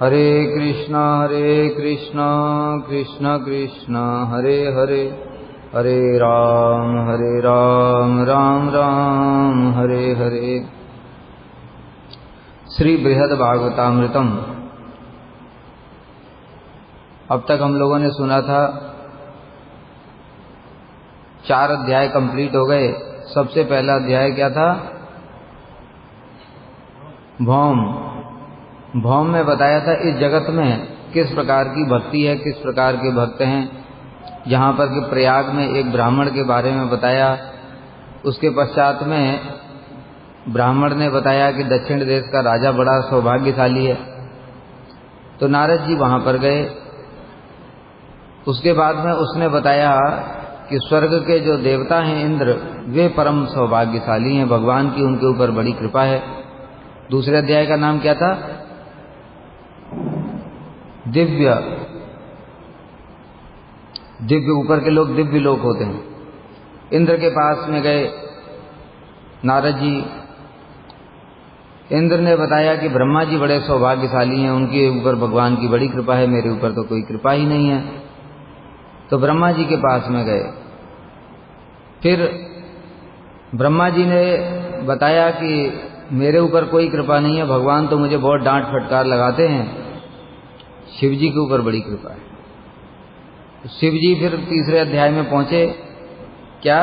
हरे कृष्णा कृष्ण कृष्ण हरे हरे, हरे राम राम राम हरे हरे। श्री बृहद भागवतामृतम। अब तक हम लोगों ने सुना था 4 अध्याय कंप्लीट हो गए। सबसे पहला अध्याय क्या था? भौम। भौम में बताया था इस जगत में किस प्रकार की भक्ति है, किस प्रकार के भक्त हैं। यहाँ पर कि प्रयाग में एक ब्राह्मण के बारे में बताया। उसके पश्चात में ब्राह्मण ने बताया कि दक्षिण देश का राजा बड़ा सौभाग्यशाली है, तो नारद जी वहाँ पर गए। उसके बाद में उसने बताया कि स्वर्ग के जो देवता हैं इंद्र, वे परम सौभाग्यशाली हैं, भगवान की उनके ऊपर बड़ी कृपा है। दूसरे अध्याय का नाम क्या था? दिव्य। ऊपर के लोग दिव्य लोग होते हैं। इंद्र के पास में गए नारद जी। इंद्र ने बताया कि ब्रह्मा जी बड़े सौभाग्यशाली हैं, उनके ऊपर भगवान की बड़ी कृपा है, मेरे ऊपर तो कोई कृपा ही नहीं है। तो ब्रह्मा जी के पास में गए। फिर ब्रह्मा जी ने बताया कि मेरे ऊपर कोई कृपा नहीं है, भगवान तो मुझे बहुत डांट फटकार लगाते हैं, शिव जी के ऊपर बड़ी कृपा है। शिव जी फिर तीसरे अध्याय में पहुंचे। क्या?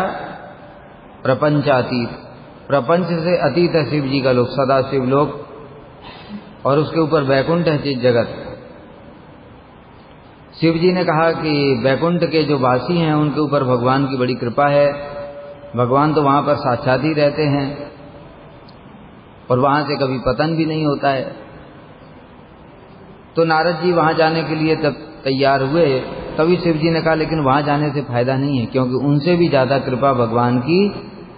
प्रपंचातीत। प्रपंच से अतीत है शिव जी का लोक, सदा शिव लोक, और उसके ऊपर बैकुंठ है चित जगत। शिव जी ने कहा कि बैकुंठ के जो वासी हैं उनके ऊपर भगवान की बड़ी कृपा है, भगवान तो वहां पर साक्षात ही रहते हैं और वहां से कभी पतन भी नहीं होता है। तो नारद जी वहां जाने के लिए जब तैयार हुए, तभी शिव जी ने कहा लेकिन वहां जाने से फायदा नहीं है, क्योंकि उनसे भी ज्यादा कृपा भगवान की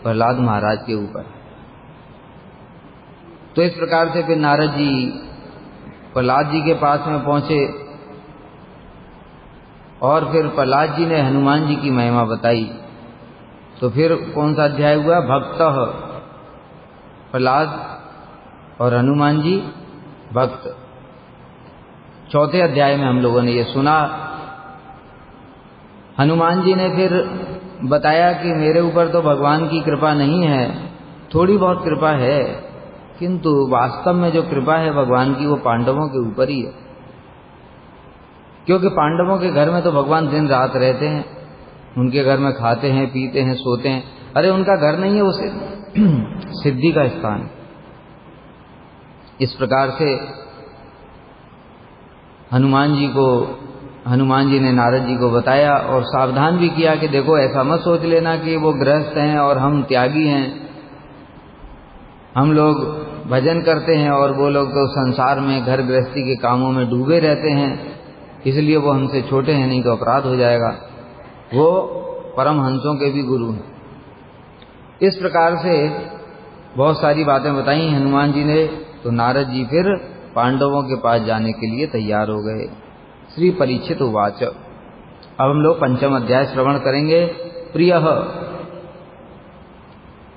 प्रहलाद महाराज के ऊपर। तो इस प्रकार से फिर नारद जी प्रहलाद जी के पास में पहुंचे और फिर प्रहलाद जी ने हनुमान जी की महिमा बताई। तो फिर कौन सा अध्याय हुआ? भक्तः। प्रहलाद और हनुमान जी भक्त। चौथे अध्याय में हम लोगों ने ये सुना। हनुमान जी ने फिर बताया कि मेरे ऊपर तो भगवान की कृपा नहीं है, थोड़ी बहुत कृपा है, किंतु वास्तव में जो कृपा है भगवान की वो पांडवों के ऊपर ही है, क्योंकि पांडवों के घर में तो भगवान दिन रात रहते हैं, उनके घर में खाते हैं, पीते हैं, सोते हैं। अरे उनका घर नहीं है, वो सिद्धि का स्थान। इस प्रकार से हनुमान जी ने नारद जी को बताया और सावधान भी किया कि देखो ऐसा मत सोच लेना कि वो गृहस्थ हैं और हम त्यागी हैं, हम लोग भजन करते हैं और वो लोग तो संसार में घर गृहस्थी के कामों में डूबे रहते हैं, इसलिए वो हमसे छोटे हैं, नहीं तो अपराध हो जाएगा। वो परमहंसों के भी गुरु हैं। इस प्रकार से बहुत सारी बातें बताई हनुमान जी ने। तो नारद जी फिर पांडवों के पास जाने के लिए तैयार हो गए। श्री परीक्षित उवाच। अब हम लोग 5वां अध्याय श्रवण करेंगे। प्रियः।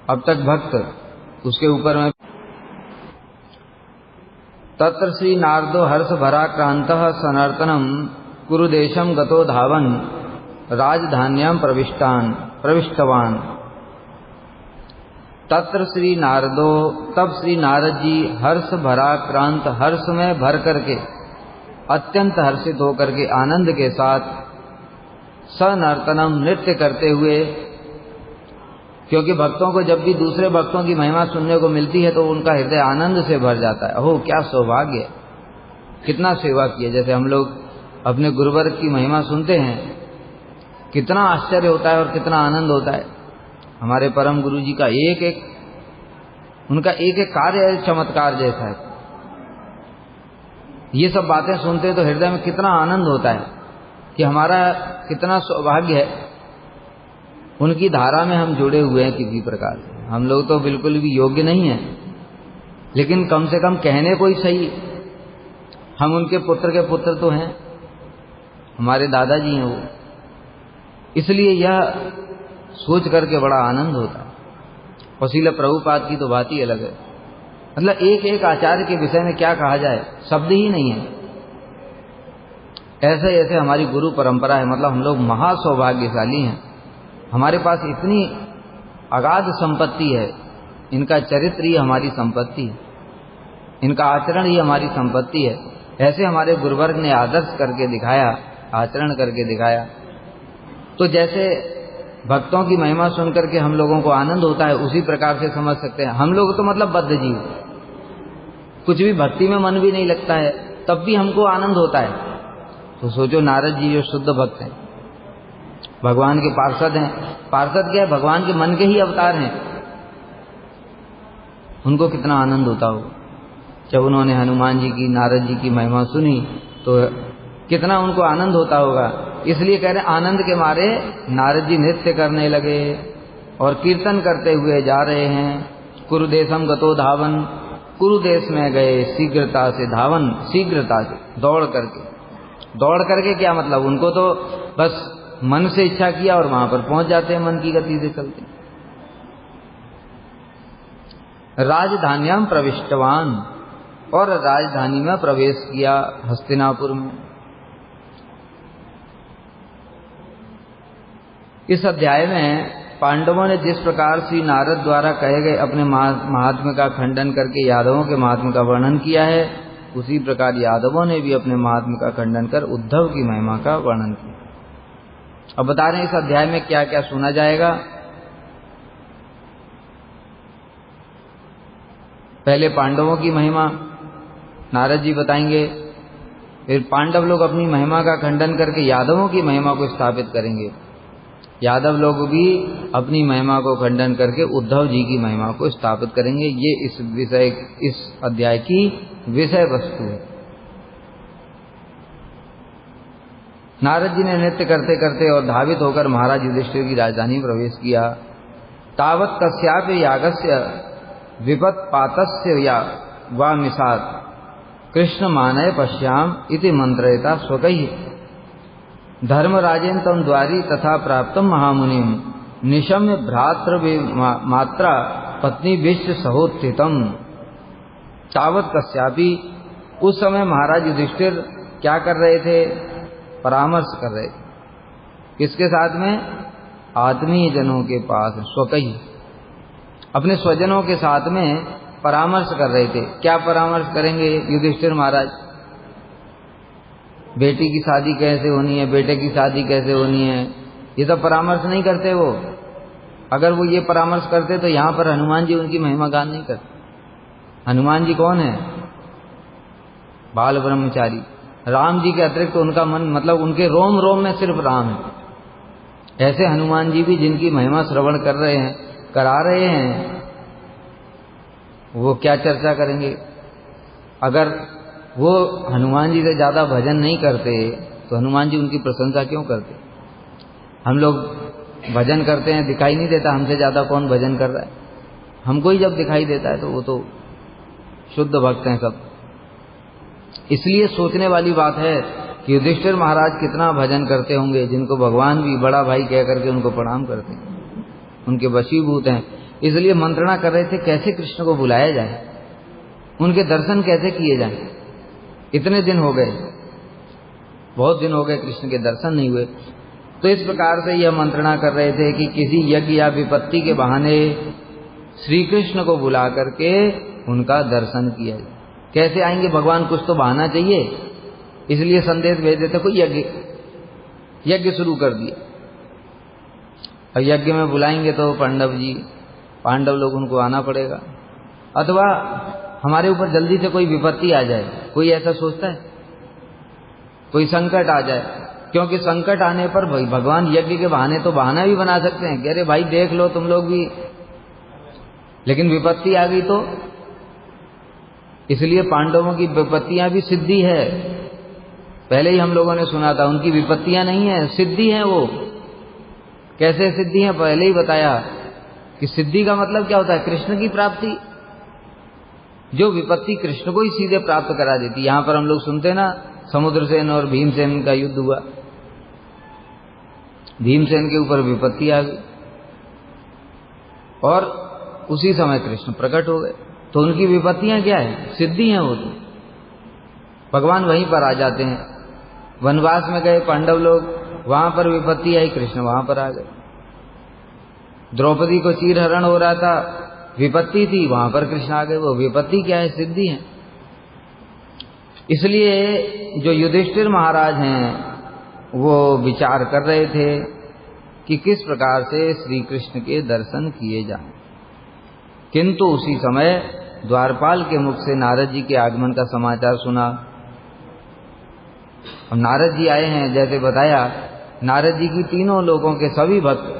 अब तक भक्त, उसके ऊपर में तत्र श्री नारदो हर्ष भराक्रांतः सनर्तनम कुरुदेशम गतो धावन राजधान्याम प्रविष्टवान। तत्र श्री नारदो, तब श्री नारद जी हर्ष भराक्रांत, हर्ष में भर करके, अत्यंत हर्षित होकर के, आनंद के साथ, सनर्तनम नृत्य करते हुए, क्योंकि भक्तों को जब भी दूसरे भक्तों की महिमा सुनने को मिलती है तो उनका हृदय आनंद से भर जाता है। ओह क्या सौभाग्य, कितना सेवा किया। जैसे हम लोग अपने गुरुवर की महिमा सुनते हैं, कितना आश्चर्य होता है और कितना आनंद होता है। हमारे परम गुरु जी का उनका एक एक कार्य चमत्कार जैसा है। ये सब बातें सुनते हैं तो हृदय में कितना आनंद होता है कि हमारा कितना सौभाग्य है, उनकी धारा में हम जुड़े हुए हैं किसी प्रकार से। हम लोग तो बिल्कुल भी योग्य नहीं हैं, लेकिन कम से कम कहने को ही सही हम उनके पुत्र के पुत्र तो हैं, हमारे दादाजी हैं वो। इसलिए यह सोच करके बड़ा आनंद होता है। और श्रील प्रभुपाद की तो बात ही अलग है। मतलब एक एक आचार्य के विषय में क्या कहा जाए, शब्द ही नहीं है। ऐसे ऐसे हमारी गुरु परंपरा है, मतलब हम लोग महासौभाग्यशाली हैं, हमारे पास इतनी अगाध संपत्ति है, इनका चरित्र ही हमारी संपत्ति है, इनका आचरण ही हमारी संपत्ति है। ऐसे हमारे गुरुवर्ग ने आदर्श करके दिखाया, आचरण करके दिखाया। तो जैसे भक्तों की महिमा सुनकर के हम लोगों को आनंद होता है, उसी प्रकार से समझ सकते हैं हम लोग तो मतलब बद्ध जीव, कुछ भी भक्ति में मन भी नहीं लगता है, तब भी हमको आनंद होता है। तो सोचो नारद जी जो शुद्ध भक्त हैं, भगवान के पार्षद हैं, पार्षद क्या है, भगवान के मन के ही अवतार हैं, उनको कितना आनंद होता होगा जब उन्होंने हनुमान जी की, नारद जी की महिमा सुनी, तो कितना उनको आनंद होता होगा। इसलिए कह रहे आनंद के मारे नारद जी नृत्य करने लगे और कीर्तन करते हुए जा रहे हैं। कुरुदेशम गतो धावन, कुरुदेश में गए शीघ्रता से, धावन शीघ्रता से, दौड़ करके क्या मतलब, उनको तो बस मन से इच्छा किया और वहां पर पहुंच जाते हैं मन की गति से चलते। राजधान्याम प्रविष्टवान, और राजधानी में प्रवेश किया, हस्तिनापुर में। इस अध्याय में पांडवों ने जिस प्रकार श्री नारद द्वारा कहे गए अपने महात्म्य का खंडन करके यादवों के महात्म्य का वर्णन किया है, उसी प्रकार यादवों ने भी अपने महात्म्य का खंडन कर उद्धव की महिमा का वर्णन किया। अब बता रहे हैं इस अध्याय में क्या क्या सुना जाएगा। पहले पांडवों की महिमा नारद जी बताएंगे, फिर पांडव लोग अपनी महिमा का खंडन करके यादवों की महिमा को स्थापित करेंगे, यादव लोग भी अपनी महिमा को खंडन करके उद्धव जी की महिमा को स्थापित करेंगे। ये इस अध्याय की विषय वस्तु है। नारद जी ने नृत्य करते करते और धावित होकर महाराज युधिष्ठिर की राजधानी प्रवेश किया। तावत कस्यापि यागस्य विपत्पातस्य या वा मिसात कृष्ण मानय पश्याम इति मंत्रयता स्वकैः धर्मराजेन तम द्वारी तथा प्राप्तम महामुनिम निशम्य भ्रातृ मात्रा पत्नी विश्व सहोत्थितम। तावत कस्यापि, उस समय महाराज युधिष्ठिर क्या कर रहे थे, परामर्श कर रहे थे, किसके साथ में, आत्मीय जनों के पास, स्वकैः, अपने स्वजनों के साथ में परामर्श कर रहे थे। क्या परामर्श करेंगे युधिष्ठिर महाराज, बेटी की शादी कैसे होनी है, बेटे की शादी कैसे होनी है, ये सब परामर्श नहीं करते वो। अगर वो ये परामर्श करते तो यहाँ पर हनुमान जी उनकी महिमा गान नहीं करते। हनुमान जी कौन है, बाल ब्रह्मचारी, राम जी के अतिरिक्त तो उनका मन, मतलब उनके रोम रोम में सिर्फ राम है। ऐसे हनुमान जी भी जिनकी महिमा श्रवण कर रहे हैं, करा रहे हैं, वो क्या चर्चा करेंगे। अगर वो हनुमान जी से ज्यादा भजन नहीं करते तो हनुमान जी उनकी प्रशंसा क्यों करते। हम लोग भजन करते हैं, दिखाई नहीं देता हमसे ज्यादा कौन भजन कर रहा है, हमको ही जब दिखाई देता है तो वो तो शुद्ध भक्त हैं सब। इसलिए सोचने वाली बात है कि युधिष्ठिर महाराज कितना भजन करते होंगे, जिनको भगवान भी बड़ा भाई कह करके उनको प्रणाम करते हैं, उनके वशीभूत हैं। इसलिए मंत्रणा कर रहे थे कैसे कृष्ण को बुलाया जाए, उनके दर्शन कैसे किए जाएं। इतने दिन हो गए, बहुत दिन हो गए कृष्ण के दर्शन नहीं हुए। तो इस प्रकार से यह मंत्रणा कर रहे थे कि किसी यज्ञ या विपत्ति के बहाने श्री कृष्ण को बुला करके उनका दर्शन किया जाए। कैसे आएंगे भगवान, कुछ तो बहाना चाहिए, इसलिए संदेश भेज देते, कोई यज्ञ शुरू कर दिया। और यज्ञ में बुलाएंगे तो पांडव लोग उनको आना पड़ेगा, अथवा हमारे ऊपर जल्दी से कोई विपत्ति आ जाए, कोई ऐसा सोचता है, कोई संकट आ जाए। क्योंकि संकट आने पर भगवान यज्ञ के बहाने तो बहाना भी बना सकते हैं कि अरे भाई देख लो तुम लोग भी, लेकिन विपत्ति आ गई तो। इसलिए पांडवों की विपत्तियां भी सिद्धि है, पहले ही हम लोगों ने सुना था, उनकी विपत्तियां नहीं है, सिद्धि है। वो कैसे सिद्धि है, पहले ही बताया कि सिद्धि का मतलब क्या होता है, कृष्ण की प्राप्ति। जो विपत्ति कृष्ण को ही सीधे प्राप्त करा देती। यहां पर हम लोग सुनते ना, समुद्रसेन और भीमसेन का युद्ध हुआ, भीमसेन के ऊपर विपत्ति आ गई और उसी समय कृष्ण प्रकट हो गए। तो उनकी विपत्तियां क्या है, सिद्धि हैं। वो तो भगवान वहीं पर आ जाते हैं। वनवास में गए पांडव लोग, वहां पर विपत्ति आई, कृष्ण वहां पर आ गए। द्रौपदी को चीरहरण हो रहा था, विपत्ति थी, वहां पर कृष्ण आ गए। वो विपत्ति क्या है? सिद्धि है। इसलिए जो युधिष्ठिर महाराज हैं वो विचार कर रहे थे कि किस प्रकार से श्री कृष्ण के दर्शन किए जाएं। किंतु उसी समय द्वारपाल के मुख से नारद जी के आगमन का समाचार सुना। अब नारद जी आए हैं, जैसे बताया, नारद जी की तीनों लोगों के सभी भक्त,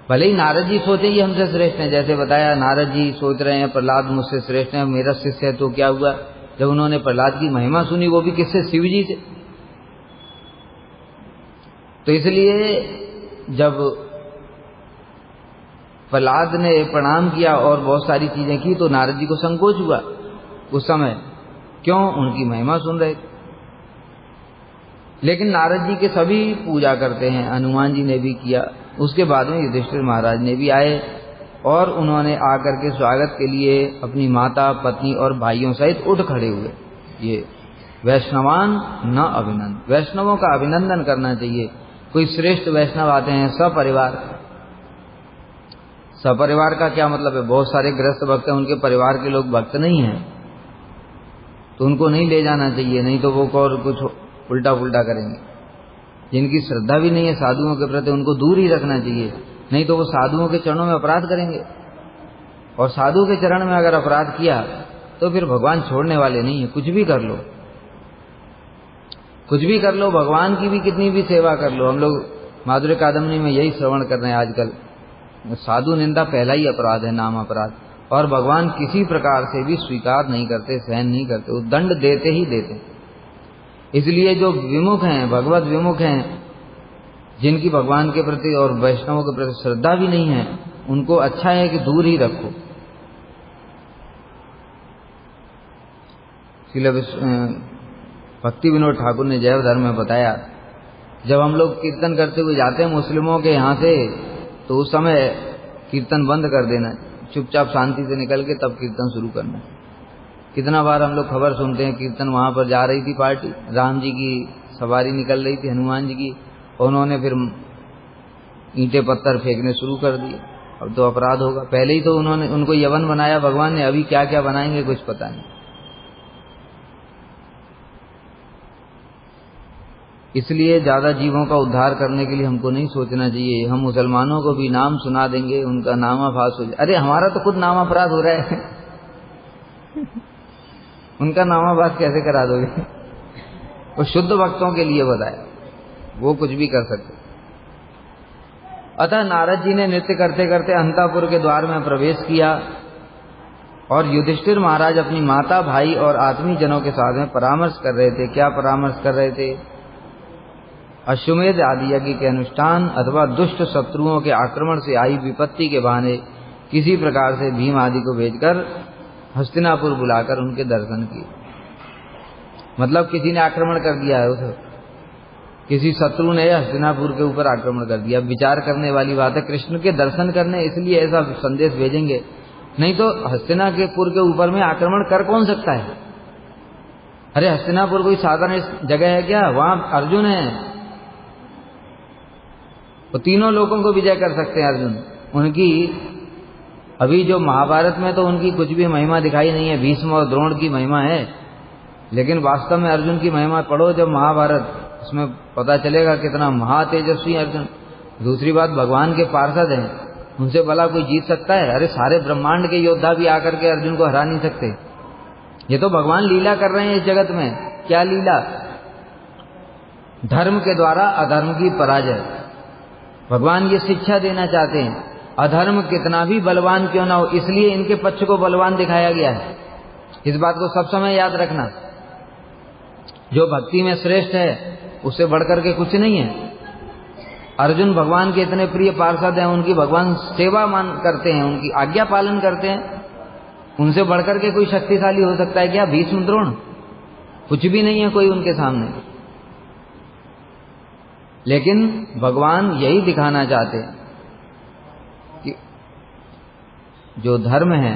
भले ही नारद जी सोचे ये हमसे श्रेष्ठ हैं, जैसे बताया नारद जी सोच रहे हैं प्रहलाद मुझसे श्रेष्ठ है, मेरा शिष्य है, तो क्या हुआ? जब उन्होंने प्रहलाद की महिमा सुनी, वो भी किससे? शिव जी से। तो इसलिए जब प्रहलाद ने प्रणाम किया और बहुत सारी चीजें की, तो नारद जी को संकोच हुआ उस समय। क्यों? उनकी महिमा सुन रहे थे। लेकिन नारद जी के सभी पूजा करते हैं, हनुमान जी ने भी किया। उसके बाद में युधिष्ठिर महाराज ने भी आए और उन्होंने आकर के स्वागत के लिए अपनी माता, पत्नी और भाइयों सहित उठ खड़े हुए। ये वैष्णवान न अभिनंदन, वैष्णवों का अभिनंदन करना चाहिए। कोई श्रेष्ठ वैष्णव आते हैं सपरिवार। सपरिवार का क्या मतलब है? बहुत सारे गृहस्थ भक्त हैं, उनके परिवार के लोग भक्त नहीं हैं, तो उनको नहीं ले जाना चाहिए, नहीं तो वो और कुछ उल्टा पुल्टा करेंगे। जिनकी श्रद्धा भी नहीं है साधुओं के प्रति, उनको दूर ही रखना चाहिए, नहीं तो वो साधुओं के चरणों में अपराध करेंगे। और साधु के चरण में अगर अपराध किया तो फिर भगवान छोड़ने वाले नहीं है। कुछ भी कर लो, कुछ भी कर लो, भगवान की भी कितनी भी सेवा कर लो। हम लोग माधुर्य कादम्बरी में यही श्रवण कर रहे हैं आजकल। साधु निंदा पहला ही अपराध है, नाम अपराध, और भगवान किसी प्रकार से भी स्वीकार नहीं करते, सहन नहीं करते, वो दंड देते ही देते। इसलिए जो विमुख हैं, भगवत विमुख हैं, जिनकी भगवान के प्रति और वैष्णवों के प्रति श्रद्धा भी नहीं है, उनको अच्छा है कि दूर ही रखो। भक्ति विनोद ठाकुर ने जैव धर्म में बताया, जब हम लोग कीर्तन करते हुए जाते हैं मुस्लिमों के यहाँ से, तो उस समय कीर्तन बंद कर देना, चुपचाप शांति से निकल के तब कीर्तन शुरू करना। कितना बार हम लोग खबर सुनते हैं, कीर्तन वहां पर जा रही थी पार्टी, राम जी की सवारी निकल रही थी, हनुमान जी की, और उन्होंने फिर ईंटे पत्थर फेंकने शुरू कर दिए। अब तो अपराध होगा। पहले ही तो उन्होंने उनको यवन बनाया भगवान ने, अभी क्या क्या बनाएंगे कुछ पता नहीं। इसलिए ज्यादा जीवों का उद्धार करने के लिए हमको नहीं सोचना चाहिए। हम मुसलमानों को भी नाम सुना देंगे, उनका नामाभास हो जाए। अरे हमारा तो खुद नाम अपराध हो रहा है उनका नामाभास कैसे करा दोगे? वो शुद्ध भक्तों के लिए बताया, वो कुछ भी कर सकते। अतः नारद जी ने नृत्य करते करते अंतःपुर के द्वार में प्रवेश किया और युधिष्ठिर महाराज अपनी माता, भाई और आत्मीय जनों के साथ में परामर्श कर रहे थे। क्या परामर्श कर रहे थे? अश्वमेध आदि यज्ञ के अनुष्ठान अथवा दुष्ट शत्रुओं के आक्रमण से आई विपत्ति के बहाने किसी प्रकार से भीम आदि को भेजकर हस्तिनापुर बुलाकर उनके दर्शन किए। मतलब किसी ने आक्रमण कर दिया है, उसे किसी शत्रु ने हस्तिनापुर के ऊपर आक्रमण कर दिया। विचार करने वाली बात है। कृष्ण के दर्शन करने इसलिए ऐसा संदेश भेजेंगे, नहीं तो हस्तिनापुर के ऊपर में आक्रमण कर कौन सकता है? अरे हस्तिनापुर कोई साधारण जगह है क्या? वहां अर्जुन है, वो तीनों लोगों को विजय कर सकते हैं अर्जुन। उनकी अभी जो महाभारत में तो उनकी कुछ भी महिमा दिखाई नहीं है, भीष्म और द्रोण की महिमा है, लेकिन वास्तव में अर्जुन की महिमा पढ़ो जब महाभारत, उसमें पता चलेगा कितना महातेजस्वी अर्जुन। दूसरी बात, भगवान के पार्षद हैं, उनसे भला कोई जीत सकता है? अरे सारे ब्रह्मांड के योद्धा भी आकर के अर्जुन को हरा नहीं सकते। ये तो भगवान लीला कर रहे हैं इस जगत में। क्या लीला? धर्म के द्वारा अधर्म की पराजय। भगवान ये शिक्षा देना चाहते हैं, अधर्म कितना भी बलवान क्यों ना हो, इसलिए इनके पक्ष को बलवान दिखाया गया है। इस बात को सब समय याद रखना। जो भक्ति में श्रेष्ठ है उससे बढ़कर के कुछ नहीं है। अर्जुन भगवान के इतने प्रिय पार्षद हैं, उनकी भगवान सेवा मान करते हैं, उनकी आज्ञा पालन करते हैं। उनसे बढ़कर के कोई शक्तिशाली हो सकता है क्या? भीष्म द्रोण कुछ भी नहीं है कोई उनके सामने। लेकिन भगवान यही दिखाना चाहते हैं कि जो धर्म है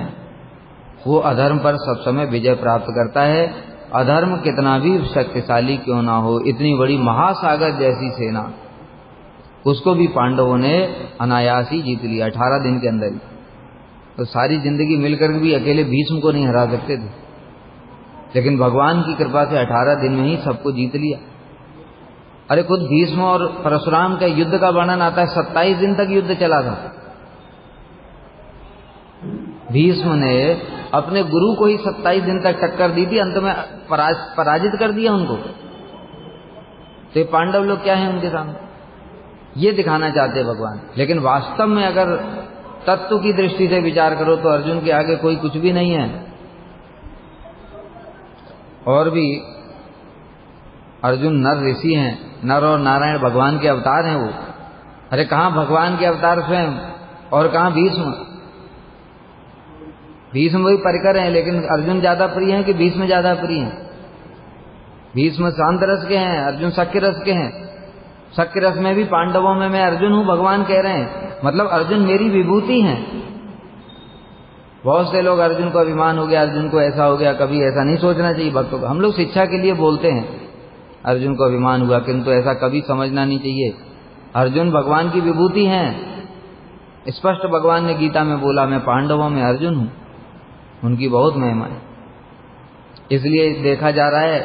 वो अधर्म पर सब समय विजय प्राप्त करता है। अधर्म कितना भी शक्तिशाली क्यों ना हो, इतनी बड़ी महासागर जैसी सेना, उसको भी पांडवों ने अनायास ही जीत लिया 18 दिन के अंदर ही। तो सारी जिंदगी मिलकर भी अकेले भीष्म को नहीं हरा सकते थे, लेकिन भगवान की कृपा से 18 दिन में ही सबको जीत लिया। अरे खुद भीष्म और परशुराम का युद्ध का वर्णन आता है, 27 दिन तक युद्ध चला था। भीष्म ने अपने गुरु को ही 27 दिन तक टक्कर दी थी, अंत में पराजित कर दिया उनको। तो पांडव लोग क्या हैं उनके सामने, ये दिखाना चाहते हैं भगवान। लेकिन वास्तव में अगर तत्व की दृष्टि से विचार करो तो अर्जुन के आगे कोई कुछ भी नहीं है। और भी अर्जुन नर ऋषि हैं, नर और नारायण भगवान के अवतार हैं वो। अरे कहाँ भगवान के अवतार स्वयं और कहाँ भीष्म। भीष्म वही परिकर हैं, लेकिन अर्जुन ज्यादा प्रिय हैं कि भीष्म ज्यादा प्रिय हैं। भीष्म शांत रस के हैं, अर्जुन सख्य रस के हैं। सख्य रस में भी पांडवों में मैं अर्जुन हूं, भगवान कह रहे हैं, मतलब अर्जुन मेरी विभूति हैं। बहुत से लोग अर्जुन को अभिमान हो गया, अर्जुन को ऐसा हो गया, कभी ऐसा नहीं सोचना चाहिए भक्तों को। हम लोग शिक्षा के लिए बोलते हैं अर्जुन को अभिमान हुआ, किंतु ऐसा कभी समझना नहीं चाहिए। अर्जुन भगवान की विभूति हैं, स्पष्ट भगवान ने गीता में बोला, मैं पांडवों में अर्जुन हूं, उनकी बहुत महिमा है। इसलिए देखा जा रहा है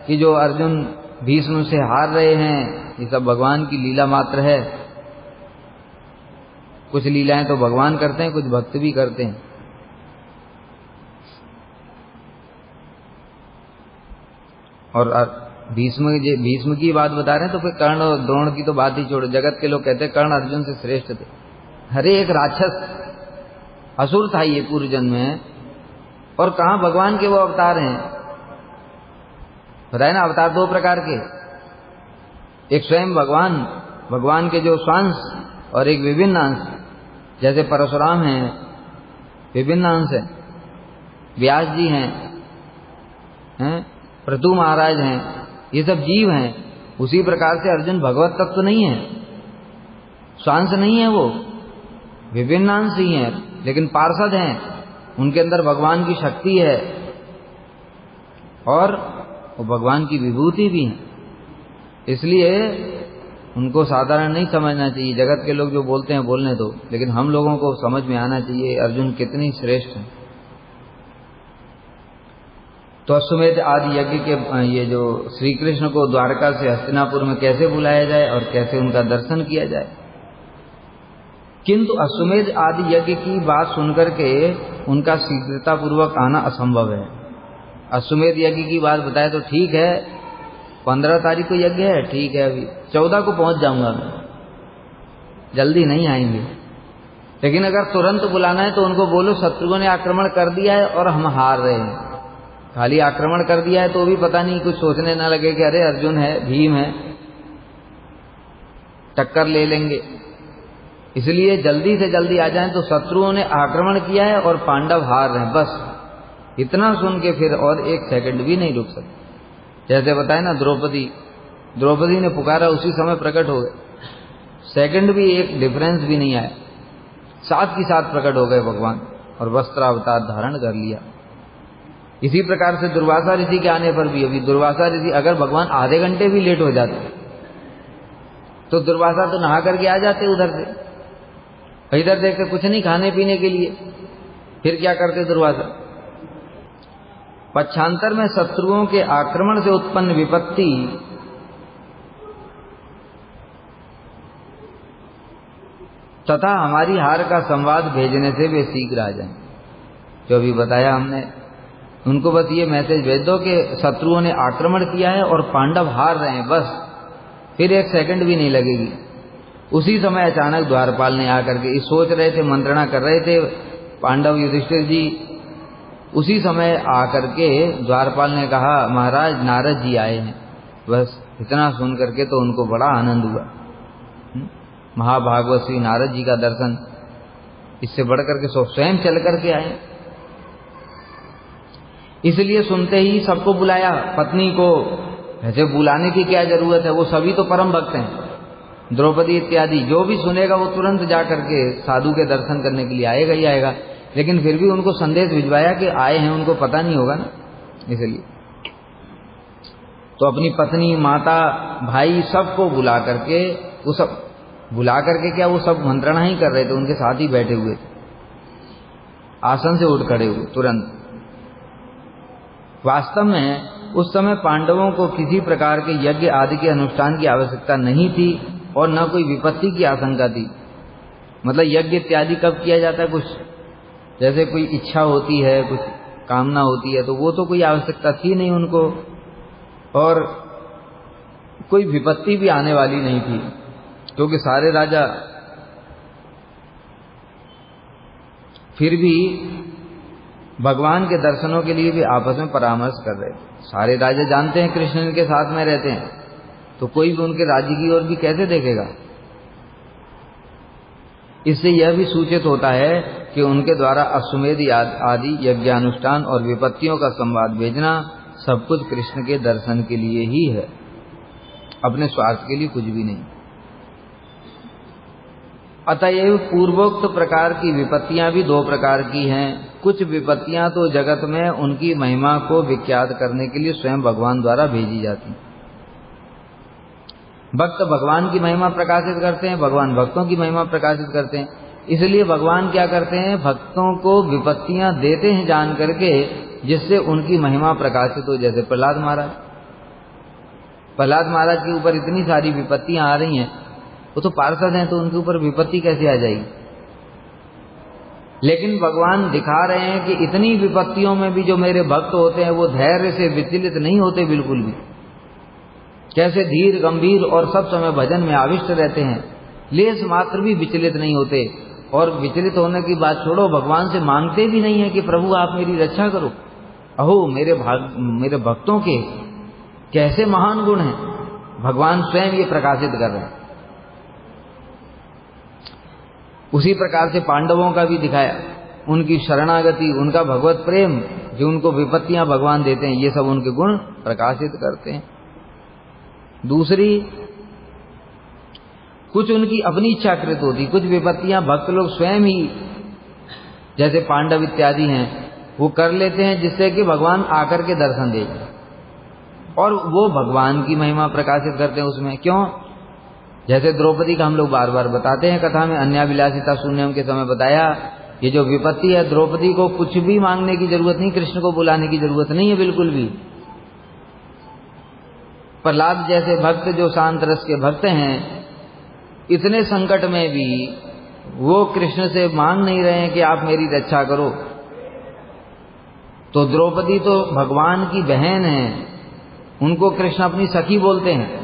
कि जो अर्जुन भीष्म से हार रहे हैं, ये सब भगवान की लीला मात्र है। कुछ लीलाएं तो भगवान करते हैं, कुछ भक्त भी करते हैं। और भीष्म की बात बता रहे हैं तो फिर कर्ण और द्रोण की तो बात ही छोड़ो। जगत के लोग कहते हैं कर्ण अर्जुन से श्रेष्ठ थे। हरे एक राक्षस असुर था ये पूर्व जन्म में, और कहां भगवान के वो अवतार हैं। बताए ना, अवतार दो प्रकार के, एक स्वयं भगवान के जो स्वांश, और एक विभिन्न अंश। जैसे परशुराम हैं, विभिन्न अंश है, व्यास जी हैं, पृथु महाराज हैं, ये सब जीव हैं। उसी प्रकार से अर्जुन भगवत तत्व नहीं है, स्वांश नहीं है, वो विभिन्न अंश ही हैं, लेकिन पार्षद हैं। उनके अंदर भगवान की शक्ति है और वो भगवान की विभूति भी है। इसलिए उनको साधारण नहीं समझना चाहिए। जगत के लोग जो बोलते हैं बोलने दो, लेकिन हम लोगों को समझ में आना चाहिए अर्जुन कितनी श्रेष्ठ है। तो अश्वमेध आदि यज्ञ के ये जो श्री कृष्ण को द्वारका से हस्तिनापुर में कैसे बुलाया जाए और कैसे उनका दर्शन किया जाए, किंतु अश्वमेध आदि यज्ञ की बात सुनकर के उनका शीघ्रता पूर्वक आना असंभव है। अश्वमेध यज्ञ की बात बताए तो ठीक है, 15 तारीख को यज्ञ है, ठीक है, अभी 14 को पहुंच जाऊंगा मैं, जल्दी नहीं आएंगे। लेकिन अगर तुरंत बुलाना है तो उनको बोलो शत्रुओं ने आक्रमण कर दिया है और हम हार रहे हैं। खाली आक्रमण कर दिया है तो भी पता नहीं कुछ सोचने ना लगे कि अरे अर्जुन है, भीम है, टक्कर ले लेंगे। इसलिए जल्दी से जल्दी आ जाएं। तो शत्रुओं ने आक्रमण किया है और पांडव हार रहे हैं, बस इतना सुन के फिर और एक सेकंड भी नहीं रुक सकते। जैसे बताए ना, द्रौपदी ने पुकारा, उसी समय प्रकट हो गए, सेकंड भी एक डिफरेंस भी नहीं आया, साथ ही साथ प्रकट हो गए भगवान और वस्त्रावतार धारण कर लिया। इसी प्रकार से दुर्वासा ऋषि के आने पर भी, अभी दुर्वासा ऋषि अगर भगवान आधे घंटे भी लेट हो जाते तो दुर्वासा तो नहा करके आ जाते उधर से, इधर देखते कुछ नहीं खाने पीने के लिए, फिर क्या करते दुर्वासा। पक्षांतर में शत्रुओं के आक्रमण से उत्पन्न विपत्ति तथा हमारी हार का संवाद भेजने से वे शीघ्र आ जाएं। जो अभी बताया हमने, उनको बस ये मैसेज भेज दो कि शत्रुओं ने आक्रमण किया है और पांडव हार रहे हैं, बस फिर एक सेकंड भी नहीं लगेगी। उसी समय अचानक द्वारपाल ने आकर के सोच रहे थे, मंत्रणा कर रहे थे पांडव युधिष्ठिर जी, उसी समय आकर के द्वारपाल ने कहा महाराज नारद जी आए हैं। बस इतना सुन करके तो उनको बड़ा आनंद हुआ। महाभागवत श्री नारद जी का दर्शन, इससे बढ़कर के स्वयं चल करके आए। इसलिए सुनते ही सबको बुलाया, पत्नी को ऐसे बुलाने की क्या जरूरत है, वो सभी तो परम भक्त हैं, द्रौपदी इत्यादि। जो भी सुनेगा वो तुरंत जा करके साधु के दर्शन करने के लिए आएगा ही आएगा। लेकिन फिर भी उनको संदेश भिजवाया कि आए हैं, उनको पता नहीं होगा ना, इसलिए तो अपनी पत्नी, माता, भाई सबको बुला करके, वो सब बुला करके क्या, वो सब मंत्रणा ही कर रहे थे, उनके साथ ही बैठे हुए थे, आसन से उठ खड़े हुए तुरंत। वास्तव में उस समय पांडवों को किसी प्रकार के यज्ञ आदि के अनुष्ठान की आवश्यकता नहीं थी और न कोई विपत्ति की आशंका थी। मतलब यज्ञ इत्यादि कब किया जाता है, कुछ जैसे कोई इच्छा होती है, कुछ कामना होती है, तो वो तो कोई आवश्यकता थी नहीं उनको, और कोई विपत्ति भी आने वाली नहीं थी, क्योंकि सारे राजा फिर भी भगवान के दर्शनों के लिए भी आपस में परामर्श कर रहे थे। सारे राजा जानते हैं कृष्ण इनके साथ में रहते हैं, तो कोई भी उनके राज्य की ओर भी कैसे देखेगा। इससे यह भी सूचित होता है कि उनके द्वारा अश्वमेध आदि यज्ञानुष्ठान और विपत्तियों का संवाद भेजना सब कुछ कृष्ण के दर्शन के लिए ही है, अपने स्वार्थ के लिए कुछ भी नहीं। अतएव पूर्वोक्त प्रकार की विपत्तियां भी दो प्रकार की हैं। कुछ विपत्तियां तो जगत में उनकी महिमा को विख्यात करने के लिए स्वयं भगवान द्वारा भेजी जाती हैं। भक्त भगवान की महिमा प्रकाशित करते हैं, भगवान भक्तों की महिमा प्रकाशित करते हैं। इसलिए भगवान क्या करते हैं, भक्तों को विपत्तियां देते हैं जान करके, जिससे उनकी महिमा प्रकाशित हो। जैसे प्रहलाद महाराज के ऊपर इतनी सारी विपत्तियां आ रही हैं, वो तो पार्षद हैं, तो उनके ऊपर विपत्ति कैसे आ जाएगी। लेकिन भगवान दिखा रहे हैं कि इतनी विपत्तियों में भी जो मेरे भक्त होते हैं वो धैर्य से विचलित नहीं होते बिल्कुल भी, कैसे धीर गंभीर और सब समय भजन में आविष्ट रहते हैं, लेस मात्र भी विचलित नहीं होते। और विचलित होने की बात छोड़ो, भगवान से मांगते भी नहीं है कि प्रभु आप मेरी रक्षा करो। अहो मेरे भक्तों के कैसे महान गुण हैं, भगवान स्वयं ये प्रकाशित कर रहे हैं। उसी प्रकार से पांडवों का भी दिखाया, उनकी शरणागति, उनका भगवत प्रेम, जो उनको विपत्तियां भगवान देते हैं, ये सब उनके गुण प्रकाशित करते हैं। दूसरी, कुछ उनकी अपनी इच्छाकृत होती, कुछ विपत्तियां भक्त लोग स्वयं ही, जैसे पांडव इत्यादि हैं, वो कर लेते हैं जिससे कि भगवान आकर के दर्शन दे, और वो भगवान की महिमा प्रकाशित करते हैं उसमें। क्यों? जैसे द्रौपदी का हम लोग बार बार बताते हैं कथा में, अन्याभिलाषिता शून्यम के समय बताया, ये जो विपत्ति है, द्रौपदी को कुछ भी मांगने की जरूरत नहीं, कृष्ण को बुलाने की जरूरत नहीं है बिल्कुल भी। प्रहलाद जैसे भक्त जो शांत रस के भक्त हैं, इतने संकट में भी वो कृष्ण से मांग नहीं रहे हैं कि आप मेरी रक्षा करो। तो द्रौपदी तो भगवान की बहन है, उनको कृष्ण अपनी सखी बोलते हैं।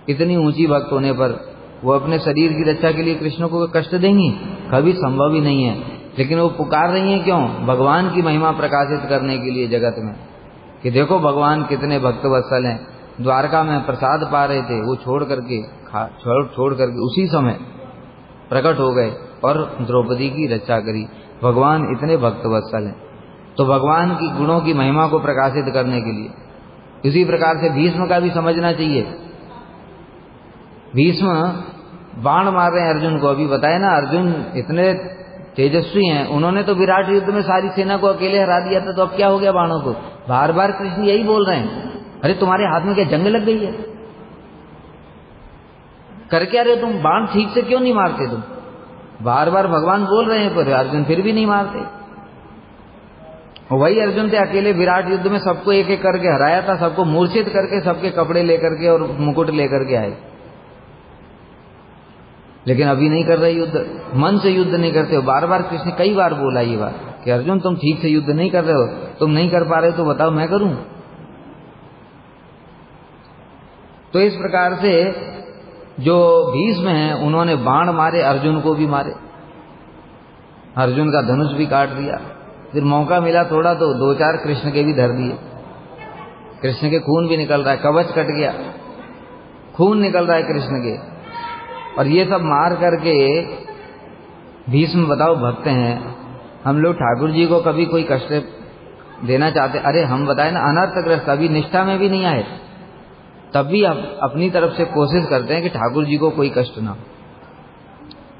इतनी ऊंची भक्त होने पर वो अपने शरीर की रक्षा के लिए कृष्ण को कष्ट देंगी? कभी संभव ही नहीं है। लेकिन वो पुकार रही हैं क्यों? भगवान की महिमा प्रकाशित करने के लिए जगत में, कि देखो भगवान कितने भक्तवत्सल हैं। द्वारका में प्रसाद पा रहे थे, वो छोड़ करके उसी समय प्रकट हो गए और द्रौपदी की रक्षा करी। भगवान इतने भक्तवत्सल हैं। तो भगवान की गुणों की महिमा को प्रकाशित करने के लिए, इसी प्रकार से भीष्म का भी समझना चाहिए। भीष्म बाण मार रहे हैं अर्जुन को, अभी बताया ना, अर्जुन इतने तेजस्वी हैं, उन्होंने तो विराट युद्ध में सारी सेना को अकेले हरा दिया था, तो अब क्या हो गया बाणों को? बार बार कृष्ण यही बोल रहे हैं, अरे तुम्हारे हाथ में क्या जंग लग गई है? कर क्या रहे हो तुम? बाण ठीक से क्यों नहीं मारते तुम? बार बार भगवान बोल रहे हैं, पर अर्जुन फिर भी नहीं मारते। वही अर्जुन थे, अकेले विराट युद्ध में सबको एक एक करके हराया था, सबको मूर्छित करके, सबके कपड़े लेकर के और मुकुट लेकर के आए। लेकिन अभी नहीं कर रहे युद्ध, मन से युद्ध नहीं करते हो। बार बार कृष्ण कई बार बोला ये बात कि अर्जुन तुम ठीक से युद्ध नहीं कर रहे हो, तुम नहीं कर पा रहे हो तो बताओ मैं करूं। तो इस प्रकार से जो भीष्म हैं, उन्होंने बाण मारे, अर्जुन को भी मारे, अर्जुन का धनुष भी काट दिया। फिर मौका मिला थोड़ा तो दो चार कृष्ण के भी धर दिए। कृष्ण के खून भी निकल रहा है, कवच कट गया, खून निकल रहा है कृष्ण के। और ये सब मार करके भीष्म, बताओ भक्त हैं हम लोग, ठाकुर जी को कभी कोई कष्ट देना चाहते? अरे हम बताए ना, अनर्थग्रस्त, अभी निष्ठा में भी नहीं आए, तब भी अपनी तरफ से कोशिश करते हैं कि ठाकुर जी को कोई कष्ट ना हो।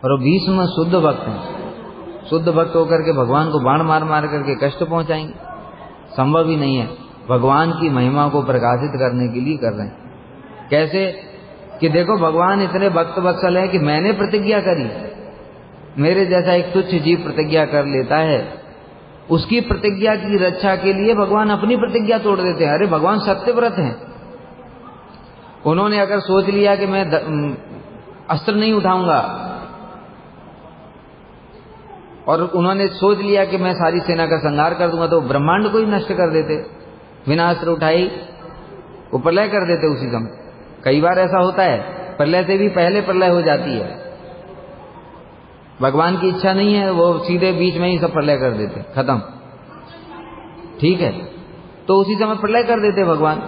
और वो भीष्म शुद्ध भक्त हैं, शुद्ध भक्त होकर के भगवान को बाण मार मार करके कष्ट पहुंचाएंगे? संभव ही नहीं है। भगवान की महिमा को प्रकाशित करने के लिए कर रहे हैं। कैसे कि देखो भगवान इतने भक्त वत्सल हैं कि मैंने प्रतिज्ञा करी, मेरे जैसा एक तुच्छ जीव प्रतिज्ञा कर लेता है, उसकी प्रतिज्ञा की रक्षा के लिए भगवान अपनी प्रतिज्ञा तोड़ देते हैं। अरे भगवान सत्यव्रत हैं, उन्होंने अगर सोच लिया कि मैं अस्त्र नहीं उठाऊंगा और उन्होंने सोच लिया कि मैं सारी सेना का संहार कर दूंगा, तो ब्रह्मांड को ही नष्ट कर देते, बिना अस्त्र उठाई वो प्रलय कर देते उसी समय। कई बार ऐसा होता है, प्रलय से भी पहले प्रलय हो जाती है, भगवान की इच्छा नहीं है, वो सीधे बीच में ही सब प्रलय कर देते, खत्म, ठीक है। तो उसी समय प्रलय कर देते भगवान,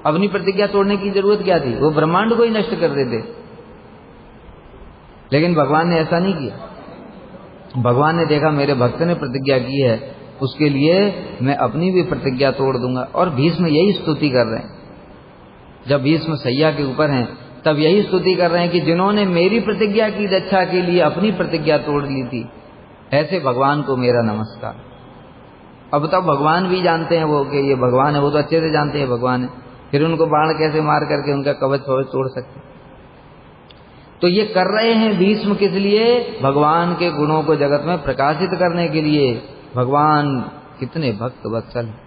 अपनी प्रतिज्ञा तोड़ने की जरूरत क्या थी, वो ब्रह्मांड को ही नष्ट कर देते। लेकिन भगवान ने ऐसा नहीं किया। भगवान ने देखा मेरे भक्त ने प्रतिज्ञा की है, उसके लिए मैं अपनी भी प्रतिज्ञा तोड़ दूंगा। और भीष्म यही स्तुति कर रहे हैं, जब भीष्म सैया के ऊपर हैं तब यही स्तुति कर रहे हैं कि जिन्होंने मेरी प्रतिज्ञा की रक्षा के लिए अपनी प्रतिज्ञा तोड़ ली थी, ऐसे भगवान को मेरा नमस्कार। अब तब भगवान भी जानते हैं वो कि ये भगवान है, वो तो अच्छे से जानते हैं भगवान है, फिर उनको बाण कैसे मार करके उनका कवच कवच तोड़ सकते। तो ये कर रहे हैं भीष्म किस लिए, भगवान के गुणों को जगत में प्रकाशित करने के लिए। भगवान कितने भक्त वत्सल हैं,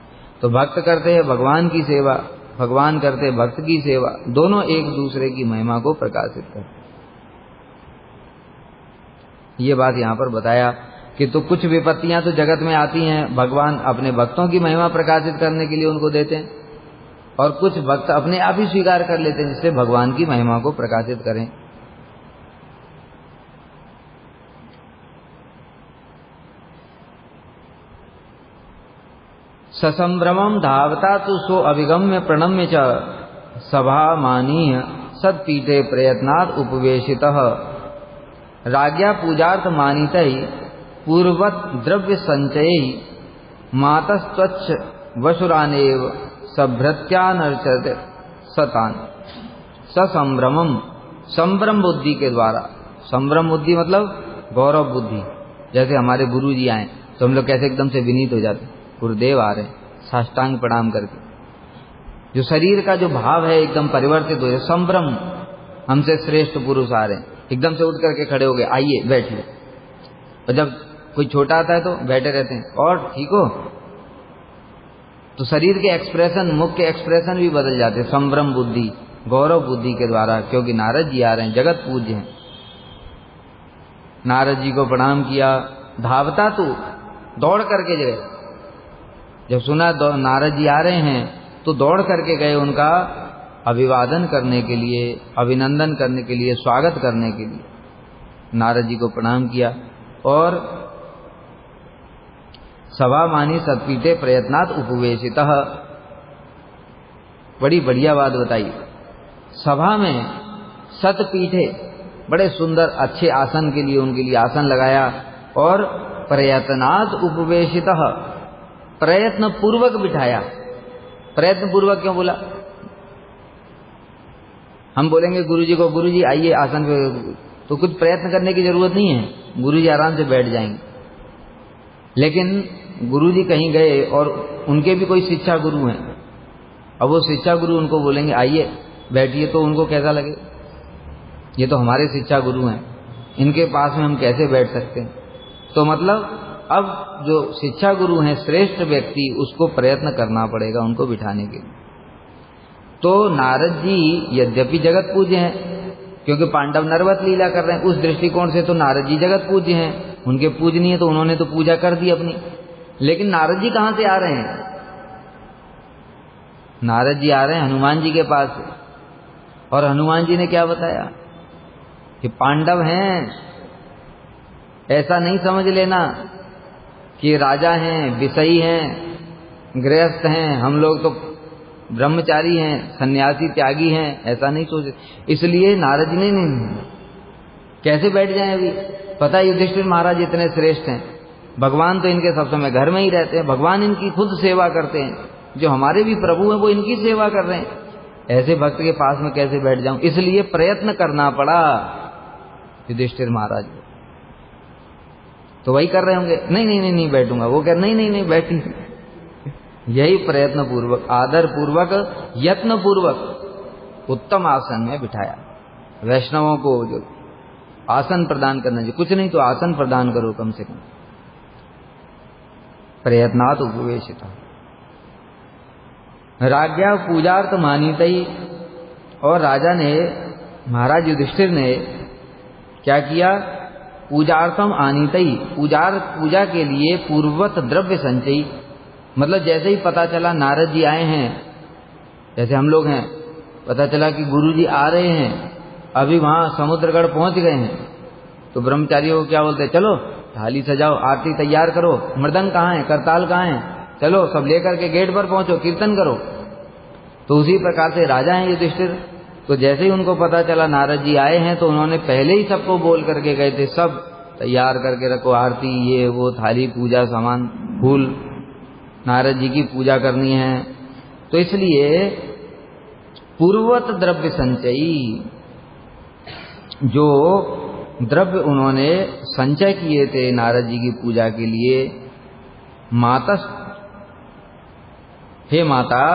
तो भक्त करते हैं भगवान की सेवा, भगवान करते भक्त की सेवा, दोनों एक दूसरे की महिमा को प्रकाशित करते। ये बात यहां पर बताया कि तो कुछ विपत्तियां तो जगत में आती हैं, भगवान अपने भक्तों की महिमा प्रकाशित करने के लिए उनको देते हैं, और कुछ भक्त अपने आप ही स्वीकार कर लेते हैं जिससे भगवान की महिमा को प्रकाशित करें। ससंभ्रमं धावता तो सो अभिगम्य प्रणम्य च सभामानीय सत्पीठे प्रयत्नात् उपवेशितः राज्ञा पूजार्थ मानितै पूर्ववत् द्रव्य संचयै मातस्त्वच्छ वशुरानेव सभ्रत्यानर्चत सतान। ससंभ्रमम, संभ्रम बुद्धि के द्वारा, संभ्रम बुद्धि मतलब गौरव बुद्धि। जैसे हमारे गुरु जी आए तो हम लोग कैसे एकदम से विनीत हो जाते, गुरुदेव आ रहे, साष्टांग प्रणाम करके, जो शरीर का जो भाव है एकदम परिवर्तित हो जाए। संभ्रम, हमसे श्रेष्ठ पुरुष आ रहे हैं, एकदम से उठ करके खड़े हो गए, आइए बैठिए। और जब कोई छोटा आता है तो बैठे रहते हैं, और ठीक हो, तो शरीर के एक्सप्रेशन, मुख के एक्सप्रेशन भी बदल जाते हैं। संभ्रम बुद्धि, गौरव बुद्धि के द्वारा, क्योंकि नारद जी आ रहे हैं, जगत पूज्य हैं। नारद जी को प्रणाम किया, धावता तो दौड़ करके गए, जब सुना नारद जी आ रहे हैं तो दौड़ करके गए उनका अभिवादन करने के लिए, अभिनंदन करने के लिए, स्वागत करने के लिए। नारद जी को प्रणाम किया और सभा मानी सत्पीठे प्रयत्नात् उपवेशितः। बड़ी बढ़िया बात बताई, सभा में सतपीठे, बड़े सुंदर अच्छे आसन के लिए उनके लिए आसन लगाया, और प्रयत्नात् उपवेशितः, प्रयत्न पूर्वक बिठाया। प्रयत्न पूर्वक क्यों बोला, हम बोलेंगे गुरुजी को, गुरुजी आइए आसन पे, तो कुछ प्रयत्न करने की जरूरत नहीं है, गुरुजी आराम से बैठ जाएंगे। लेकिन गुरुजी कहीं गए और उनके भी कोई शिक्षा गुरु हैं, अब वो शिक्षा गुरु उनको बोलेंगे आइए बैठिए, तो उनको कैसा लगे, ये तो हमारे शिक्षा गुरु हैं, इनके पास में हम कैसे बैठ सकते हैं। तो मतलब अब जो शिक्षा गुरु हैं, श्रेष्ठ व्यक्ति, उसको प्रयत्न करना पड़ेगा उनको बिठाने के लिए। तो नारद जी यद्यपि जगत पूज्य हैं, क्योंकि पांडव नरवत लीला कर रहे हैं, उस दृष्टिकोण से तो नारद जी जगत पूज्य हैं, उनके पूजनीय, तो उन्होंने तो पूजा कर दी अपनी। लेकिन नारद जी कहां से आ रहे हैं, नारद जी आ रहे हैं हनुमान जी के पास से, और हनुमान जी ने क्या बताया कि पांडव हैं, ऐसा नहीं समझ लेना कि राजा हैं, विषयी हैं, गृहस्थ हैं, हम लोग तो ब्रह्मचारी हैं, सन्यासी त्यागी हैं, ऐसा नहीं सोचे। इसलिए नारद जी ने कैसे बैठ जाएं, अभी पता है युधिष्ठिर महाराज इतने श्रेष्ठ हैं, भगवान तो इनके सब समय घर में ही रहते हैं, भगवान इनकी खुद सेवा करते हैं, जो हमारे भी प्रभु हैं वो इनकी सेवा कर रहे हैं, ऐसे भक्त के पास में कैसे बैठ जाऊं। इसलिए प्रयत्न करना पड़ा युधिष्ठिर महाराज को। तो वही कर रहे होंगे, नहीं नहीं नहीं नहीं बैठूंगा, वो कह नहीं नहीं नहीं बैठी, यही प्रयत्न पूर्वक, आदर पूर्वक, यत्न पूर्वक उत्तम आसन में बिठाया। वैष्णवों को जो आसन प्रदान करना चाहिए, कुछ नहीं तो आसन प्रदान करो कम से कम। प्रयत्नात् उपवेशिता राज्ञा पूजार्थ मानितई। और राजा ने, महाराज युधिष्ठिर ने क्या किया? पूजार्थम आनीतई, पूजा के लिए पूर्ववत द्रव्य संचयी। मतलब जैसे ही पता चला नारद जी आए हैं, जैसे हम लोग हैं, पता चला कि गुरु जी आ रहे हैं, अभी वहां समुद्रगढ़ पहुंच गए हैं, तो ब्रह्मचारियों को क्या बोलते हैं? चलो थाली सजाओ, आरती तैयार करो, मृदंग कहाँ है, करताल कहाँ है, चलो सब लेकर के गेट पर पहुंचो, कीर्तन करो। तो उसी प्रकार से राजा हैं युधिष्ठिर, तो जैसे ही उनको पता चला नारद जी आए हैं, तो उन्होंने पहले ही सबको बोल करके गए थे, सब तैयार करके रखो, आरती ये वो, थाली, पूजा सामान, फूल, नारद जी की पूजा करनी है। तो इसलिए पूर्ववत द्रव्य संचयी, जो द्रव्य उन्होंने संचय किए थे नारद जी की पूजा के लिए, माता, हे माता,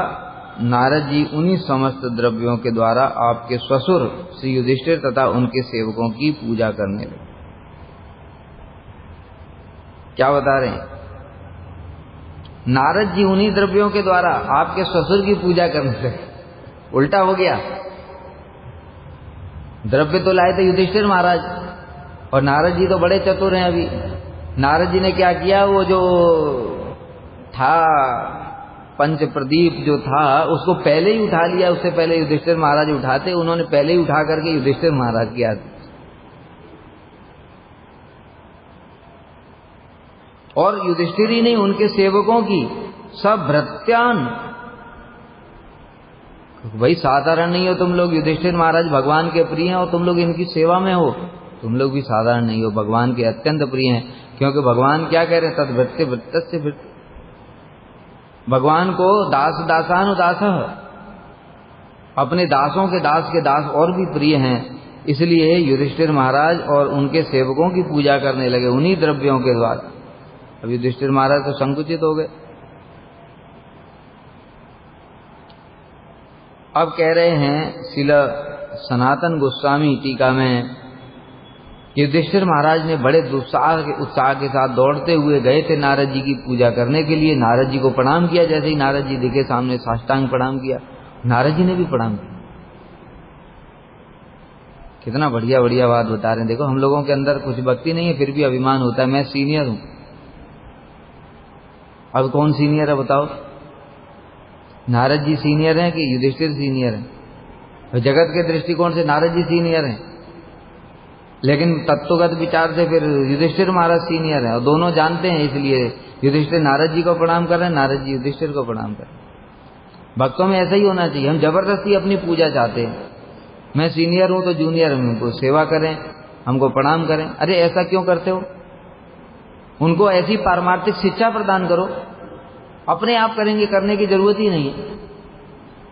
नारद जी उन्हीं समस्त द्रव्यों के द्वारा आपके ससुर श्री युधिष्ठिर तथा उनके सेवकों की पूजा करने लगे। क्या बता रहे हैं? नारद जी उन्हीं द्रव्यों के द्वारा आपके ससुर की पूजा करने लगे। उल्टा हो गया। द्रव्य तो लाए थे युधिष्ठिर महाराज, और नारद जी तो बड़े चतुर हैं। अभी नारद जी ने क्या किया? वो जो था पंच प्रदीप जो था, उसको पहले ही उठा लिया। उससे पहले युधिष्ठिर महाराज उठाते, उन्होंने पहले ही उठा करके युधिष्ठिर महाराज की आरती। और युधिष्ठिर ही नहीं, उनके सेवकों की सब भृत्यान। भाई साधारण नहीं हो तुम लोग, युधिष्ठिर महाराज भगवान के प्रिय हैं और तुम लोग इनकी सेवा में हो, तुम लोग भी साधारण नहीं हो, भगवान के अत्यंत प्रिय हैं। क्योंकि भगवान क्या कह रहे हैं? तद भृत्य भृत्य भृत्य। भगवान को दास दासानुदास, अपने दासों के दास और भी प्रिय हैं। इसलिए युधिष्ठिर महाराज और उनके सेवकों की पूजा करने लगे उन्हीं द्रव्यों के द्वारा। अब युधिष्ठिर महाराज तो संकुचित हो गए। अब कह रहे हैं श्रील सनातन गोस्वामी टीका में, युधिष्ठिर महाराज ने बड़े उत्साह के साथ दौड़ते हुए गए थे नारद जी की पूजा करने के लिए। नारद जी को प्रणाम किया, जैसे ही नारद जी दिखे सामने साष्टांग प्रणाम किया। नारद जी ने भी प्रणाम किया। कितना बढ़िया बढ़िया बात बता रहे हैं। देखो, हम लोगों के अंदर कुछ भक्ति नहीं है, फिर भी अभिमान होता है, मैं सीनियर हूं। अब कौन सीनियर है बताओ? नारद जी सीनियर हैं कि युधिष्ठिर सीनियर हैं? जगत के दृष्टिकोण से नारद जी सीनियर हैं, लेकिन तत्वगत विचार से फिर युधिष्ठिर महाराज सीनियर है। और दोनों जानते हैं, इसलिए युधिष्ठिर नारद जी को प्रणाम कर रहे हैं, नारद जी युधिष्ठिर को प्रणाम कर रहे हैं। भक्तों में ऐसा ही होना चाहिए। हम जबरदस्ती अपनी पूजा चाहते हैं, मैं सीनियर हूं तो जूनियर हमको सेवा करें, हमको प्रणाम करें। अरे ऐसा क्यों करते हो? उनको ऐसी पारमार्थिक शिक्षा प्रदान करो, अपने आप करेंगे, करने की जरूरत ही नहीं है,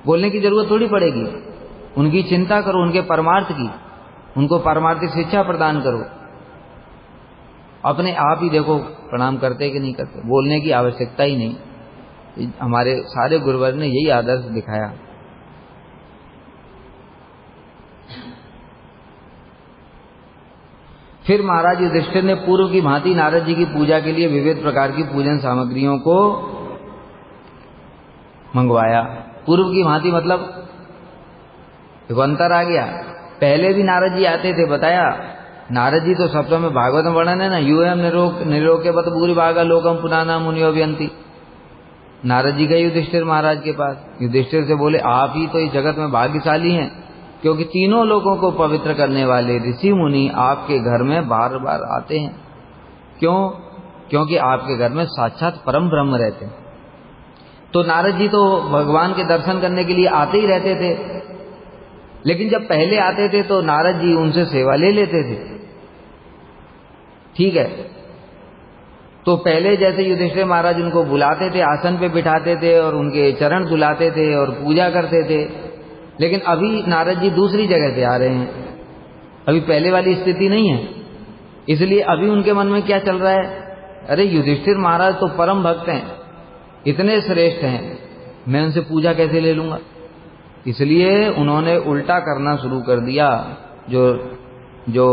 बोलने की जरूरत थोड़ी पड़ेगी। उनकी चिंता करो, उनके परमार्थ की, उनको पारमार्थिक शिक्षा प्रदान करो। अपने आप ही देखो प्रणाम करते कि नहीं करते, बोलने की आवश्यकता ही नहीं। हमारे सारे गुरुवर ने यही आदर्श दिखाया। फिर महाराज युधिष्ठिर ने पूर्व की भांति नारद जी की पूजा के लिए विविध प्रकार की पूजन सामग्रियों को मंगवाया। पूर्व की भांति मतलब देखो अंतर आ गया। पहले भी नारद जी आते थे, बताया नारद जी तो सप्तम में भागवत में वर्णन है ना, यूएम निरोके बत भूरि भागा लोकम पुनाना मुनियो व्यंती। नारद जी गए युधिष्ठिर महाराज के पास, युधिष्ठिर से बोले आप ही तो इस जगत में भाग्यशाली हैं, क्योंकि तीनों लोगों को पवित्र करने वाले ऋषि मुनि आपके घर में बार बार आते हैं। क्यों? क्योंकि आपके घर में साक्षात परम ब्रह्म रहते हैं। तो नारद जी तो भगवान के दर्शन करने के लिए आते ही रहते थे, लेकिन जब पहले आते थे तो नारद जी उनसे सेवा ले लेते थे, ठीक है। तो पहले जैसे युधिष्ठिर महाराज उनको बुलाते थे, आसन पे बिठाते थे और उनके चरण धुलाते थे और पूजा करते थे। लेकिन अभी नारद जी दूसरी जगह से आ रहे हैं, अभी पहले वाली स्थिति नहीं है। इसलिए अभी उनके मन में क्या चल रहा है? अरे युधिष्ठिर महाराज तो परम भक्त हैं, इतने श्रेष्ठ हैं, मैं उनसे पूजा कैसे ले लूंगा। इसलिए उन्होंने उल्टा करना शुरू कर दिया। जो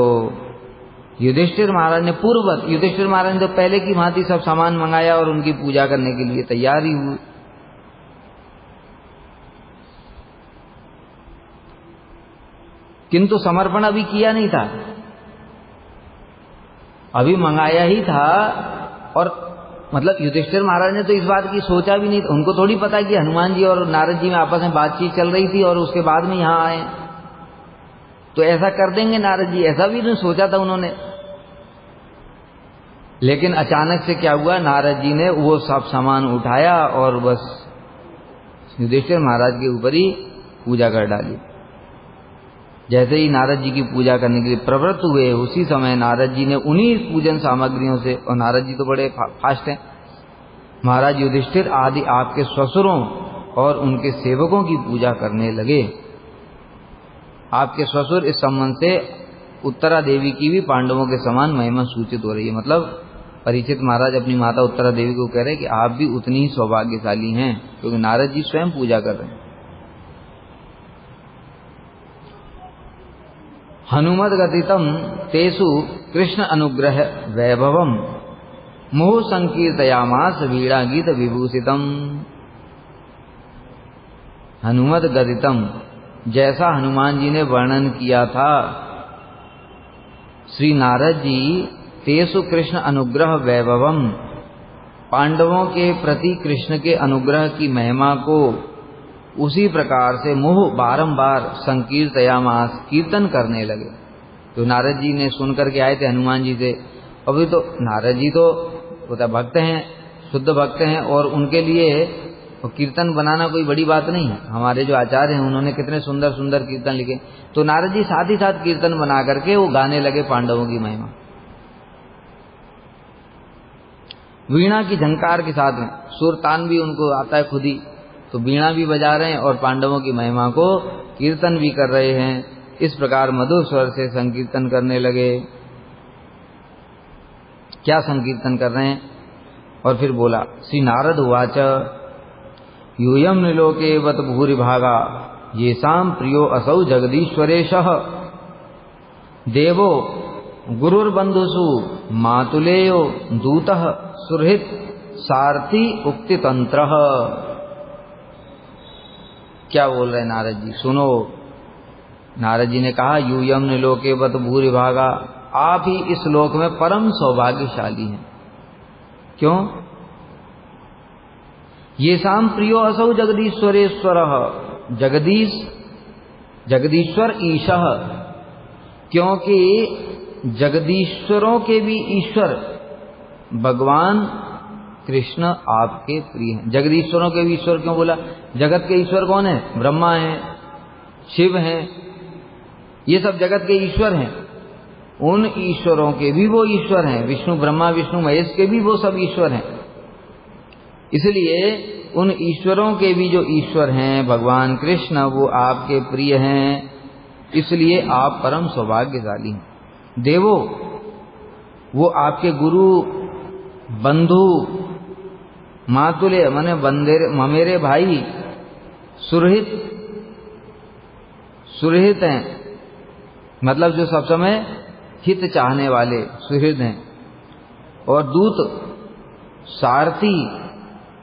युधिष्ठिर महाराज ने पूर्ववत, युधिष्ठिर महाराज ने तो पहले की भांति सब सामान मंगाया और उनकी पूजा करने के लिए तैयार ही हुए। किंतु समर्पण अभी किया नहीं था, अभी मंगाया ही था। और मतलब युधिष्ठिर महाराज ने तो इस बात की सोचा भी नहीं था, उनको थोड़ी पता कि हनुमान जी और नारद जी में आपस में बातचीत चल रही थी और उसके बाद में यहां आए तो ऐसा कर देंगे नारद जी, ऐसा भी नहीं सोचा था उन्होंने। लेकिन अचानक से क्या हुआ, नारद जी ने वो सब सामान उठाया और बस युधिष्ठिर महाराज के ऊपर ही पूजा कर डाली। जैसे ही नारद जी की पूजा करने के लिए प्रवृत्त हुए, उसी समय नारद जी ने उन्हीं पूजन सामग्रियों से, और नारद जी तो बड़े फास्ट हैं, महाराज युधिष्ठिर आदि आपके ससुरों और उनके सेवकों की पूजा करने लगे। आपके ससुर इस संबंध से उत्तरा देवी की भी पांडवों के समान महिमा सूचित हो रही है। मतलब परीक्षित महाराज अपनी माता उत्तरा देवी को कह रहे हैं कि आप भी उतनी ही सौभाग्यशाली हैं, क्योंकि नारद जी स्वयं पूजा कर रहे हैं। हनुमद गतितम तेसु कृष्ण अनुग्रह वैभवम मुहुः संकीर्तयामास वीणा गीत विभूषितम। हनुमद गतितम, जैसा हनुमान जी ने वर्णन किया था, श्री नारद जी तेसु कृष्ण अनुग्रह वैभवम, पांडवों के प्रति कृष्ण के अनुग्रह की महिमा को उसी प्रकार से मुह बारंबार संकीर्तयामास, कीर्तन करने लगे। तो नारद जी ने सुनकर के आए थे हनुमान जी से। अभी तो नारद जी तो भक्त हैं, शुद्ध भक्त हैं, और उनके लिए कीर्तन बनाना कोई बड़ी बात नहीं है। हमारे जो आचार्य हैं उन्होंने कितने सुंदर सुंदर कीर्तन लिखे। तो नारद जी साथ ही साथ कीर्तन बना करके वो गाने लगे पांडवों की महिमा, वीणा की झंकार के साथ में। सुरतान भी उनको आता है खुद ही, तो वीणा भी बजा रहे हैं और पांडवों की महिमा को कीर्तन भी कर रहे हैं। इस प्रकार मधुर स्वर से संकीर्तन करने लगे। क्या संकीर्तन कर रहे हैं? और फिर बोला, श्री नारद उवाच यूयम निलोके वत भूरिभागा येषां प्रियो असौ जगदीश्वरेशः देवो गुरुर्बंधुषु मातुलेयो दूतः सुहृत् सारथी उक्तितंत्रः। क्या बोल रहे नारद जी, सुनो। नारद जी ने कहा, यूयम निलोके वत भूरिभागा, आप ही इस लोक में परम सौभाग्यशाली हैं। क्यों? ये शाम प्रियो असौ जगदीश्वरेश्वरः, जगदीश्वर ईशः, क्योंकि जगदीश्वरों के भी ईश्वर भगवान कृष्ण आपके प्रिय हैं। जगदीश्वरों के भी ईश्वर क्यों बोला? जगत के ईश्वर कौन है? ब्रह्मा हैं, शिव हैं, ये सब जगत के ईश्वर हैं। उन ईश्वरों के भी वो ईश्वर हैं, विष्णु ब्रह्मा विष्णु महेश के भी वो सब ईश्वर हैं। इसलिए उन ईश्वरों के भी जो ईश्वर हैं भगवान कृष्ण, वो आपके प्रिय हैं, इसलिए आप परम सौभाग्यशाली हैं। देवो, वो आपके गुरु, बंधु, मातुल्य माने ममेरे भाई, सुहृद हैं, मतलब जो सब समय हित चाहने वाले सुहृद हैं। और दूत, सारथी,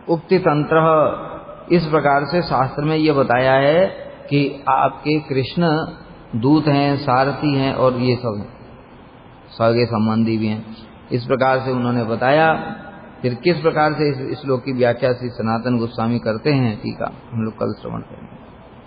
उक्ति तंत्र, इस प्रकार से शास्त्र में यह बताया है कि आपके कृष्ण दूत हैं, सारथी हैं, और ये सब हैं, सगे संबंधी भी हैं। इस प्रकार से उन्होंने बताया। फिर किस प्रकार से इस श्लोक की व्याख्या श्री सनातन गोस्वामी करते हैं, ठीक है, हम लोग कल श्रवण करेंगे।